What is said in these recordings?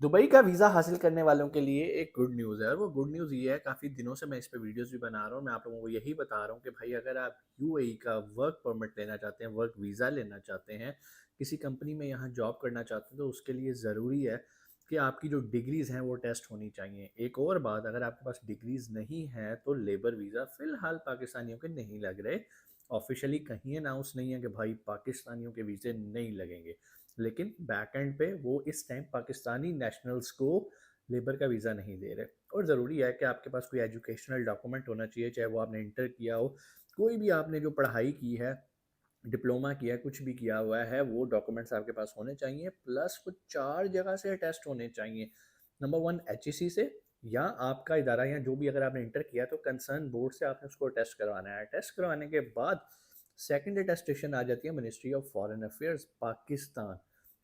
Dubai का visa हासिल करने वालों के लिए एक गुड न्यूज़ है और वो गुड न्यूज़ ये है, काफ़ी दिनों से मैं इस पे वीडियोस भी बना रहा हूँ। मैं आप लोगों को यही बता रहा हूँ कि भाई अगर आप यूएई का वर्क परमिट लेना चाहते हैं, वर्क वीज़ा लेना चाहते हैं, किसी कंपनी में यहाँ जॉब करना चाहते हैं, तो उसके लिए ज़रूरी है कि आपकी जो डिग्रीज़ हैं वो टेस्ट होनी चाहिए। एक और बात, अगर आपके पास डिग्रीज़ नहीं है तो लेबर वीज़ा फ़िलहाल पाकिस्तानियों के नहीं लग रहे। ऑफ़िशियली कहीं अनाउंस नहीं है कि भाई पाकिस्तानियों के वीज़े नहीं लगेंगे। लेकिन बैक एंड पे वो इस टाइम पाकिस्तानी नेशनल्स को लेबर का वीज़ा नहीं दे रहे। और ज़रूरी है कि आपके पास कोई एजुकेशनल डॉक्यूमेंट होना चाहिए, चाहे वो आपने इंटर किया हो, कोई भी आपने जो पढ़ाई की है, डिप्लोमा किया है, कुछ भी किया हुआ है, वो डॉक्यूमेंट्स आपके पास होने चाहिए। प्लस वो 4 जगह से टेस्ट होने चाहिए। नंबर 1 एचईसी से, या आपका इदारा, या जो भी अगर आपने इंटर किया तो कंसर्न बोर्ड से आपने उसको टेस्ट करवाना है। टेस्ट करवाने के बाद सेकंड अटेस्टेशन आ जाती है ministry of foreign affairs Pakistan.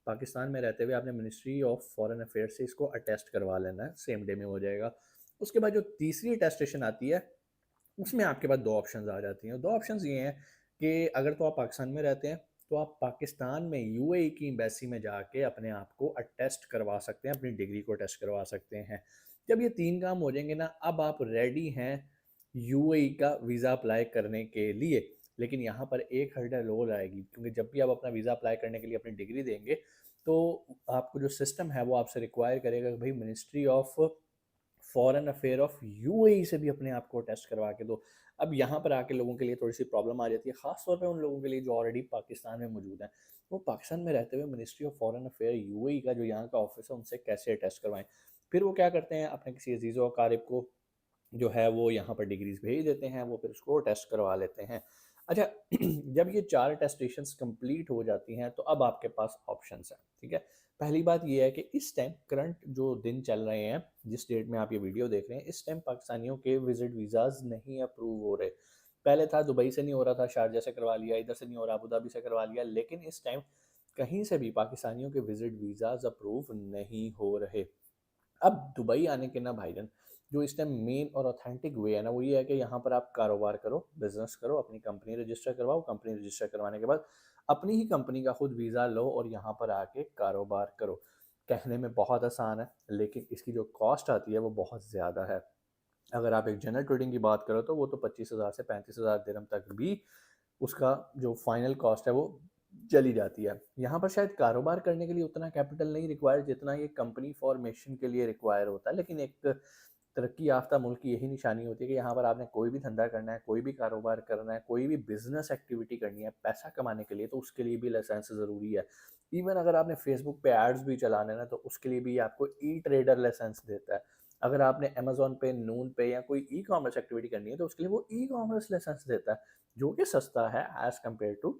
Pakistan में रहते हुए आपने मिनिस्ट्री ऑफ फॉरेन अफेयर्स से इसको अटेस्ट करवा लेना है, सेम डे में हो जाएगा। उसके बाद जो तीसरी अटेस्टेशन आती है, उसमें आपके पास 2 ऑप्शंस आ जाती हैं। 2 ऑप्शंस ये हैं कि अगर तो आप पाकिस्तान में रहते हैं, तो आप पाकिस्तान में यूएई की एम्बेसी में जाके अपने आप को अटेस्ट करवा सकते हैं, अपनी डिग्री को टेस्ट करवा सकते हैं। जब ये 3 काम हो जाएँगे ना, अब आप रेडी हैं यूएई का वीज़ा अप्लाई करने के लिए। लेकिन यहाँ पर एक हर्डल और आएगी, क्योंकि जब भी आप अपना वीज़ा अप्लाई करने के लिए अपनी डिग्री देंगे, तो आपको जो सिस्टम है वो आपसे रिक्वायर करेगा कि भाई ministry of foreign affair of UAE से भी अपने आप को टेस्ट करवा के दो। अब यहाँ पर आके लोगों के लिए थोड़ी सी प्रॉब्लम आ जाती है, खास तौर पे उन लोगों के लिए जो ऑलरेडी पाकिस्तान में मौजूद हैं। वो पाकिस्तान में रहते हुए ministry of foreign affair UAE का जो यहाँ का ऑफिस है, उनसे कैसे टेस्ट करवाएं। फिर वो क्या करते हैं, अपने किसी अजीज़ व अकारिब को जो है वो यहाँ पर डिग्रीज भेज देते हैं, वो फिर उसको टेस्ट करवा लेते हैं। अच्छा, जब ये 4 टेस्टेशंस कंप्लीट हो जाती हैं, तो अब आपके पास ऑप्शंस हैं, ठीक है। पहली बात ये है कि इस टाइम करंट जो दिन चल रहे हैं, जिस डेट में आप ये वीडियो देख रहे हैं, इस टाइम पाकिस्तानियों के विजिट वीज़ाज़ नहीं अप्रूव हो रहे। पहले था दुबई से नहीं हो रहा था, शारजा से करवा लिया, इधर से नहीं हो रहा, अबू धाबी से करवा लिया, लेकिन इस टाइम कहीं से भी पाकिस्तानियों के विजिट वीज़ाज़ अप्रूव नहीं हो रहे। अब दुबई आने के ना भाईजान, जो इस टाइम मेन और ऑथेंटिक वे है ना, वो ये है कि यहाँ पर आप कारोबार करो, बिजनेस करो, अपनी कंपनी रजिस्टर करवाओ। कंपनी रजिस्टर करवाने के बाद अपनी ही कंपनी का खुद वीज़ा लो और यहाँ पर आके कारोबार करो। कहने में बहुत आसान है, लेकिन इसकी जो कॉस्ट आती है वो बहुत ज़्यादा है। अगर आप एक जनरल ट्रेडिंग की बात करो, तो वो तो 25,000 से 35,000 दिरहम तक भी उसका जो फाइनल कॉस्ट है वो चली जाती है। यहाँ पर शायद कारोबार करने के लिए उतना कैपिटल नहीं रिक्वायर जितना ये कंपनी फॉर्मेशन के लिए रिक्वायर होता है। लेकिन एक तरक्की याफ्ता मुल्क की यही निशानी होती है कि यहाँ पर आपने कोई भी धंधा करना है, कोई भी कारोबार करना है, कोई भी बिजनेस एक्टिविटी करनी है पैसा कमाने के लिए, तो उसके लिए भी लाइसेंस ज़रूरी है। इवन अगर आपने फेसबुक पे एड्स भी चलाने ना, तो उसके लिए भी आपको ई ट्रेडर लाइसेंस देता है। अगर आपने अमेजोन पे, नून पे या कोई ई कॉमर्स एक्टिविटी करनी है, तो उसके लिए वो ई कॉमर्स लाइसेंस देता है, जो कि सस्ता है एज़ कम्पेयर टू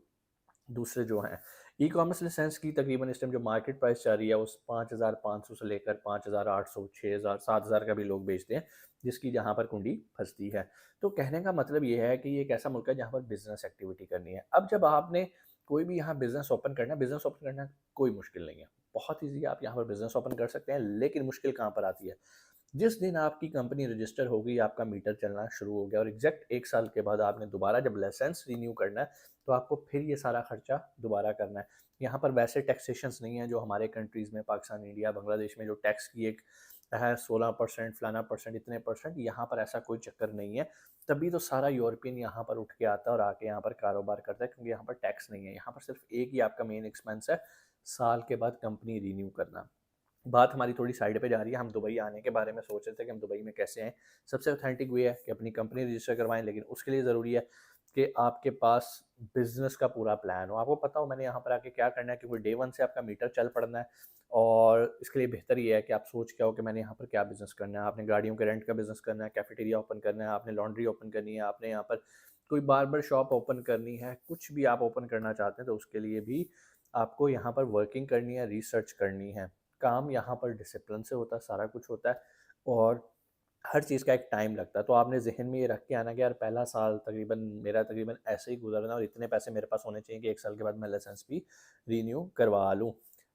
दूसरे जो हैं। ई कॉमर्स लाइसेंस की तकरीबन इस टाइम जो मार्केट प्राइस चल रही है, उस 5,500 से लेकर 5,800, 6,000, 7,000 का भी लोग बेचते हैं, जिसकी जहाँ पर कुंडी फंसती है। तो कहने का मतलब ये है कि ये एक ऐसा मुल्क है जहाँ पर बिज़नेस एक्टिविटी करनी है। अब जब आपने कोई भी यहाँ बिज़नेस ओपन करना कोई मुश्किल नहीं है। बहुत ईज़ी है, आप यहाँ पर बिज़नेस ओपन कर सकते हैं, लेकिन मुश्किल कहाँ पर आती है? जिस दिन आपकी कंपनी रजिस्टर हो गई, आपका मीटर चलना शुरू हो गया और एग्जैक्ट 1 साल के बाद आपने दोबारा जब लाइसेंस रिन्यू करना है, तो आपको फिर ये सारा खर्चा दोबारा करना है। यहाँ पर वैसे टैक्सेशंस नहीं है जो हमारे कंट्रीज़ में, पाकिस्तान, इंडिया, बांग्लादेश में जो टैक्स की एक है 16% फलाना परसेंट, इतने परसेंट, यहाँ पर ऐसा कोई चक्कर नहीं है। तभी तो सारा यूरोपियन यहाँ पर उठ के आता है और आके यहाँ पर कारोबार करता है, क्योंकि यहाँ पर टैक्स नहीं है। यहाँ पर सिर्फ एक ही आपका मेन एक्सपेंस है, साल के बाद कंपनी रिन्यू करना। बात हमारी थोड़ी साइड पे जा रही है। हम दुबई आने के बारे में सोच रहे थे कि हम दुबई में कैसे आएँ। सबसे ऑथेंटिक वे है कि अपनी कंपनी रजिस्टर करवाएँ, लेकिन उसके लिए ज़रूरी है कि आपके पास बिज़नेस का पूरा प्लान हो। आपको पता हो मैंने यहाँ पर आके क्या करना है, क्योंकि डे 1 से आपका मीटर चल पड़ना है। और इसके लिए बेहतर ये है कि आप सोच के आओ कि मैंने यहाँ पर क्या बिज़नेस करना है। आपने गाड़ियों के रेंट का बिज़नेस करना है, कैफेटेरिया ओपन करना है, आपने लॉन्ड्री ओपन करनी है, आपने यहाँ पर कोई बार्बर शॉप ओपन करनी है, कुछ भी आप ओपन करना चाहते हैं, तो उसके लिए भी आपको यहाँ पर वर्किंग करनी है, रिसर्च करनी है। काम यहाँ पर डिसिप्लिन से होता है, सारा कुछ होता है और हर चीज़ का एक टाइम लगता है। तो आपने ज़हन में ये रख के आना कि यार पहला साल तकरीबन ऐसे ही गुज़रना और इतने पैसे मेरे पास होने चाहिए कि 1 साल के बाद मैं लाइसेंस भी रिन्यू करवा लूँ।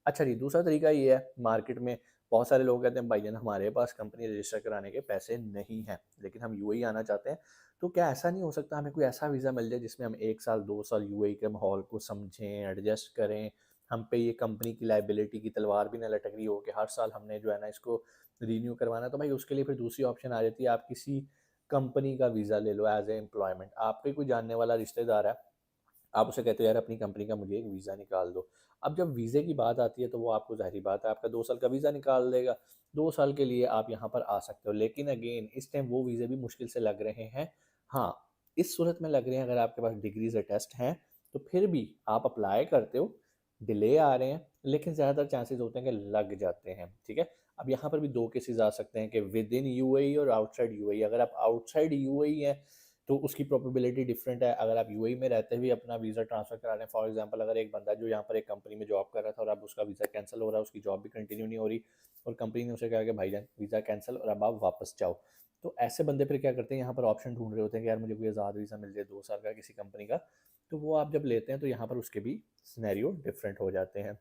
अच्छा जी, दूसरा तरीका ये है, मार्केट में बहुत सारे लोग कहते हैं भाईजान हमारे पास कंपनी रजिस्टर कराने के पैसे नहीं हैं, लेकिन हम यूएई आना चाहते हैं। तो क्या ऐसा नहीं हो सकता हमें कोई ऐसा वीज़ा मिल जाए जिसमें हम 1 साल, 2 साल यूएई के माहौल को समझें, एडजस्ट करें, हम पे ये कंपनी की लाइबिलिटी की तलवार भी ना लटक रही हो कि हर साल हमने जो है ना इसको रिन्यू करवाना। तो भाई उसके लिए फिर दूसरी ऑप्शन आ जाती है, आप किसी कंपनी का वीज़ा ले लो एज ए एम्प्लॉयमेंट। आपके कोई जानने वाला रिश्तेदार है, आप उसे कहते हो यार अपनी कंपनी का मुझे एक वीज़ा निकाल दो। अब जब वीज़े की बात आती है तो वो आपको ज़ाहिर-सी बात है आपका 2 साल का वीज़ा निकाल देगा। 2 साल के लिए आप यहाँ पर आ सकते हो। लेकिन अगेन इस टाइम वो वीज़े भी मुश्किल से लग रहे हैं। हाँ, इस सूरत में लग रहे हैं अगर आपके पास डिग्रीज़ अटेस्ट हैं, तो फिर भी आप अप्लाई करते हो, डिले आ रहे हैं, लेकिन ज़्यादातर चांसेज़ होते हैं कि लग जाते हैं, ठीक है? अब यहाँ पर भी 2 केसेज़ आ सकते हैं कि विदिन यूएई और आउटसाइड यूएई। अगर आप आउटसाइड यूएई हैं तो उसकी प्रोबेबिलिटी डिफरेंट है। अगर आप यूएई में रहते हुए अपना वीज़ा ट्रांसफ़र करा रहे हैं, फॉर एग्ज़ाम्पल अगर एक बंदा जो यहाँ पर एक कंपनी में जॉब कर रहा था और अब उसका वीज़ा कैंसल हो रहा है, उसकी जॉब भी कंटिन्यू नहीं हो रही और कंपनी ने उसे कहा कि भाईजान वीज़ा कैंसल और अब आप वापस जाओ। तो ऐसे बंदे फिर क्या करते हैं, यहाँ पर ऑप्शन ढूँढ रहे होते हैं कि यार मुझे कोई आज़ाद वीज़ा मिल जाए 2 साल का किसी कंपनी का। तो वो आप जब लेते हैं तो यहाँ पर उसके भी सिनेरियो डिफरेंट हो जाते हैं।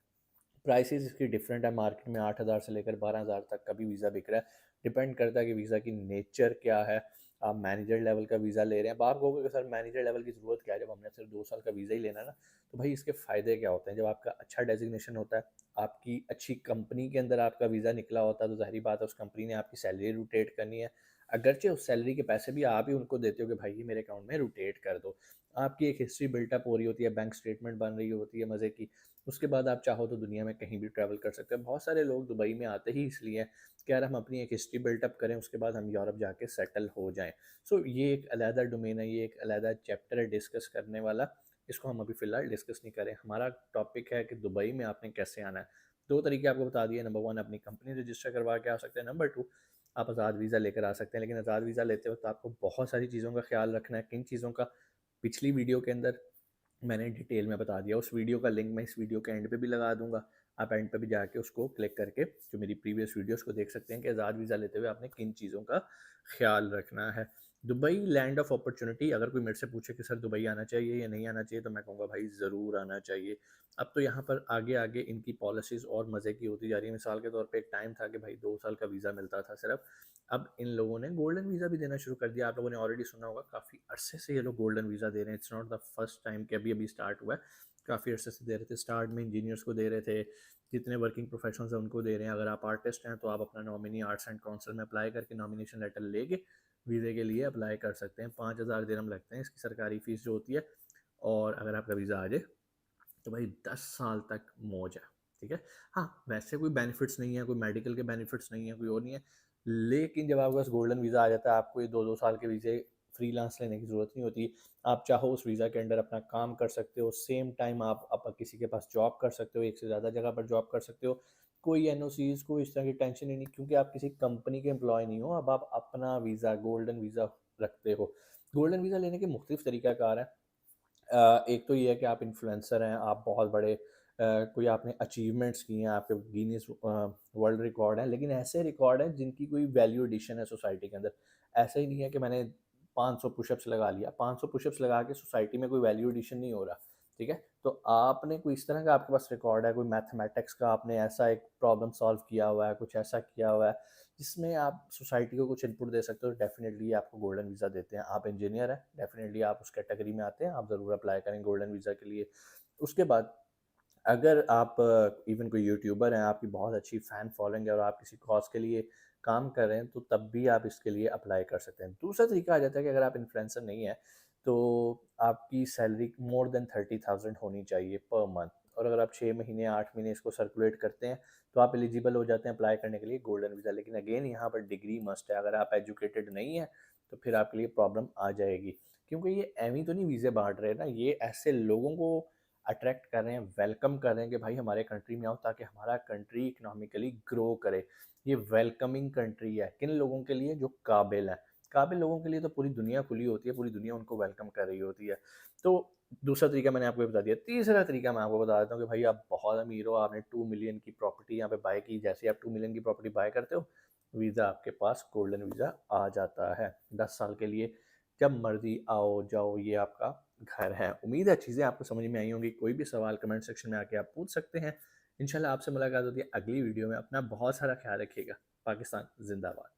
प्राइसेज़ इसकी डिफरेंट है, मार्केट में 8,000 से लेकर 12,000 तक का भी वीज़ा बिक रहा है। डिपेंड करता है कि वीज़ा की नेचर क्या है। आप मैनेजर लेवल का वीज़ा ले रहे हैं, अब आप कहोगे कि सर मैनेजर लेवल की ज़रूरत क्या है, जब हमने सिर्फ 2 साल का वीज़ा ही लेना है ना। तो भाई इसके फ़ायदे क्या होते हैं, जब आपका अच्छा डेज़िग्नेशन होता है, आपकी अच्छी कंपनी के अंदर आपका वीज़ा निकला होता है, तो ज़ाहिर-सी बात है उस कंपनी ने आपकी सैलरी रोटेट करनी है। अगरचे उस सैलरी के पैसे भी आप ही उनको देते हो कि भाई ये मेरे अकाउंट में रोटेट कर दो। आपकी एक हिस्ट्री बिल्टअप हो रही होती है, बैंक स्टेटमेंट बन रही होती है मज़े की। उसके बाद आप चाहो तो दुनिया में कहीं भी ट्रैवल कर सकते हैं। बहुत सारे लोग दुबई में आते ही इसलिए हैं कि यार हम अपनी एक हिस्ट्री बिल्टअप करें, उसके बाद हम यूरोप जाके सेटल हो जाएँ। सो ये एक अलहदा डोमेन है, ये एक अलहदा चैप्टर है डिस्कस करने वाला। इसको हम अभी फ़िलहाल डिस्कस नहीं करें। हमारा टॉपिक है कि दुबई में आपने कैसे आना है। 2 तरीके आपको बता दिए, नंबर 1 अपनी कंपनी रजिस्टर करवा के आ सकते हैं, नंबर 2 आप आज़ाद वीज़ा लेकर आ सकते हैं। लेकिन आज़ाद वीज़ा लेते वक़्त आपको बहुत सारी चीज़ों का ख़्याल रखना है। किन चीज़ों का, पिछली वीडियो के अंदर मैंने डिटेल में बता दिया। उस वीडियो का लिंक मैं इस वीडियो के एंड पे भी लगा दूँगा। आप एंड पे भी जाके उसको क्लिक करके जो मेरी प्रीवियस वीडियोज़ को देख सकते हैं कि आज़ाद वीज़ा लेते हुए आपने किन चीज़ों का ख़्याल रखना है। दुबई लैंड ऑफ अपॉर्च्युनिटी, अगर कोई मेरे से पूछे कि सर दुबई आना चाहिए या नहीं आना चाहिए, तो मैं कहूँगा भाई ज़रूर आना चाहिए। अब तो यहाँ पर आगे-आगे इनकी पॉलिसीज़ और मज़े की होती जा रही है। मिसाल के तौर पे एक टाइम था कि भाई 2 साल का वीज़ा मिलता था सिर्फ़। अब इन लोगों ने गोल्डन वीज़ा भी देना शुरू कर दिया। आप लोगों ने ऑलरेडी सुना होगा, काफ़ी अरसे से ये लोग गोल्डन वीज़ा दे रहे हैं। It's not the first time कि अभी-अभी स्टार्ट हुआ है। काफ़ी अरसे से दे रहे थे। स्टार्ट में इंजीनियर्स को दे रहे थे, जितने वर्किंग प्रोफेशनल्स हैं उनको दे रहे हैं। अगर आप आर्टिस्ट हैं तो आप अपना नॉमिनी आर्ट्स एंड काउंसिल में अप्लाई करके नॉमिनेशन लेटर लेके वीज़े के लिए अप्लाई कर सकते हैं। 5,000 दिरहम लगते हैं इसकी सरकारी फ़ीस जो होती है, और अगर आपका वीज़ा आ जाए तो भाई 10 साल तक मौज है, ठीक है। हाँ, वैसे कोई बेनिफिट्स नहीं है, कोई मेडिकल के बेनिफिट्स नहीं है, कोई और नहीं है। लेकिन जब आपके पास गोल्डन वीज़ा आ जाता है, आपको ये 2-2 साल के वीज़े फ्रीलांस लेने की ज़रूरत नहीं होती। आप चाहो उस वीज़ा के अंडर अपना काम कर सकते हो, सेम टाइम आप किसी के पास जॉब कर सकते हो, एक से ज़्यादा जगह पर जॉब कर सकते हो। कोई एनओसीज़, कोई इस तरह की टेंशन ही नहीं, क्योंकि आप किसी कंपनी के एम्प्लॉय नहीं हो, अब आप अपना वीज़ा, गोल्डन वीज़ा रखते हो। गोल्डन वीज़ा लेने के मुख्तलिफ तरीक़ाकार हैं। एक तो ये है कि आप इन्फ्लुएंसर हैं, आप बहुत बड़े कोई आपने अचीवमेंट्स की हैं, आपके गिनीज़ वर्ल्ड रिकॉर्ड हैं, लेकिन ऐसे रिकॉर्ड हैं जिनकी कोई वैल्यू एडिशन है सोसाइटी के अंदर। ऐसा ही नहीं है कि मैंने 500 पुशअप्स लगा लिया, 500 पुशअप्स लगा के सोसाइटी में कोई वैल्यू एडिशन नहीं हो रहा, ठीक है? तो आपने कोई इस तरह का आपके पास रिकॉर्ड है, कोई मैथमेटिक्स का आपने ऐसा एक प्रॉब्लम सॉल्व किया हुआ है, कुछ ऐसा किया हुआ है, जिसमें आप सोसाइटी को कुछ इनपुट दे सकते हो, डेफ़िनिटली आपको गोल्डन वीज़ा देते हैं। आप इंजीनियर हैं, डेफ़िनिटली आप उस कैटेगरी में आते हैं, आप ज़रूर अप्लाई करें गोल्डन वीज़ा के लिए। उसके बाद अगर आप इवन कोई यूट्यूबर हैं, आपकी बहुत अच्छी फ़ैन फॉलोइंग है और आप किसी कॉज़ के लिए काम कर रहे हैं, तो तब भी आप इसके लिए अप्लाई कर सकते हैं। दूसरा तरीका आ जाता है कि अगर आप इन्फ्लुएंसर नहीं हैं, तो आपकी सैलरी मोर देन 30,000 होनी चाहिए पर मंथ, और अगर आप 6 महीने, 8 महीने इसको सर्कुलेट करते हैं, तो आप एलिजिबल हो जाते हैं अप्लाई करने के लिए गोल्डन वीज़ा। लेकिन अगेन यहाँ पर डिग्री मस्ट है, अगर आप एजुकेटेड नहीं हैं, तो फिर आपके लिए प्रॉब्लम आ जाएगी। क्योंकि ये एवें ही तो नहीं वीज़े बाँट रहे हैं ना, ये ऐसे लोगों को अट्रैक्ट कर रहे हैं, वेलकम कर रहे हैं कि भाई हमारे कंट्री में आओ ताकि हमारा कंट्री इकोनॉमिकली ग्रो करे। ये वेलकमिंग कंट्री है, किन लोगों के लिए जो काबिल हैं। काबिल लोगों के लिए तो पूरी दुनिया खुली होती है, पूरी दुनिया उनको वेलकम कर रही होती है। तो दूसरा तरीका मैंने आपको ये बता दिया। तीसरा तरीका मैं आपको बता देता हूँ कि भाई आप बहुत अमीर हो, आपने 2 मिलियन की प्रॉपर्टी यहाँ पे बाय की, जैसे ही आप 2 मिलियन की प्रॉपर्टी बाय करते हो, वीज़ा आपके पास गोल्डन वीज़ा आ जाता है 10 साल के लिए। जब मर्ज़ी आओ, जाओ, ये आपका घर है। उम्मीद है चीज़ें आपको समझ में आई होंगी। कोई भी सवाल कमेंट सेक्शन में आके आप पूछ सकते हैं। इंशाल्लाह आपसे मुलाकात होती है अगली वीडियो में। अपना बहुत सारा ख़्याल रखिएगा। पाकिस्तान ज़िंदाबाद।